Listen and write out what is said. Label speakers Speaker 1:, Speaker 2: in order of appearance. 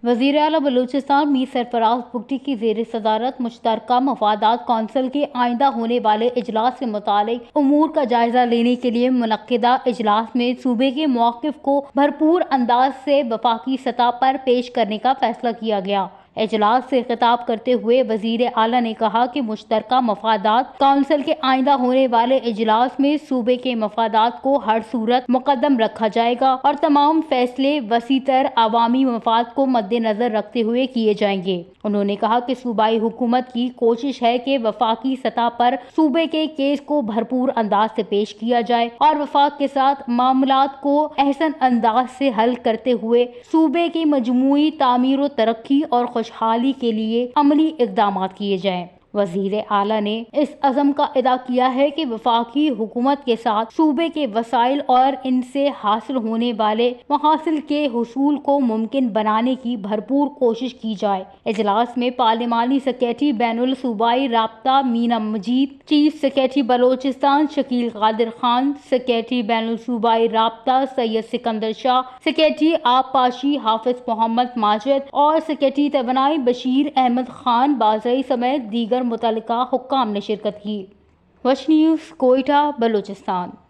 Speaker 1: वज़ीर आला बलूचिस्तान मीर सरफराज भुट्टी की ज़ेर सदारत मुश्तरका मफादात कौंसिल के आइंदा होने वाले इजलास से मुतालिक उमूर का जायजा लेने के लिए मुनक्किदा इजलास में सूबे के मौक़िफ़ को भरपूर अंदाज से वफाकी सतह पर पेश करने का फैसला किया गया। इजलास से खिताब करते हुए वज़ीर आला ने कहा कि मुश्तरका मफादात कौंसिल के आइंदा होने वाले इजलास में सूबे के मफादात को हर सूरत मुकद्दम रखा जाएगा और तमाम फैसले वसीतर अवामी मफाद को मद्देनजर रखते हुए किए जाएंगे। उन्होंने कहा कि सूबाई हुकूमत की कोशिश है कि वफाकी सतह पर सूबे के केस को भरपूर अंदाज से पेश किया जाए और वफाक के साथ मामलात को एहसन अंदाज से हल करते हुए सूबे की मजमूई तामीर व तरक्की और खुशहाली के लिए अमली इक़दाम किए जाएं। वज़ीर आला ने इस अज़म का अदा किया है कि वफाकी हुकूमत के साथ सूबे के वसाइल और इनसे हासिल होने वाले महासिल के हुसूल को मुमकिन बनाने की भरपूर कोशिश की जाए। इजलास में पार्लिमानी सेक्रेटरी बैनुल सूबाई राब्ता Meena Majeed, chief secretary Balochistan Shakeel Qadir Khan, secretary बैनुल सूबाई राब्ता सैयद सिकंदर शाह, सेक्रेटरी आबपाशी हाफिज मोहम्मद माजिद और सेक्रेटरी तवानाई बशीर अहमद खान बाज़ई समेत दीगर मुतल्लिका हुक्काम ने शिरकत की। वश न्यूज़, कोयटा, बलूचिस्तान।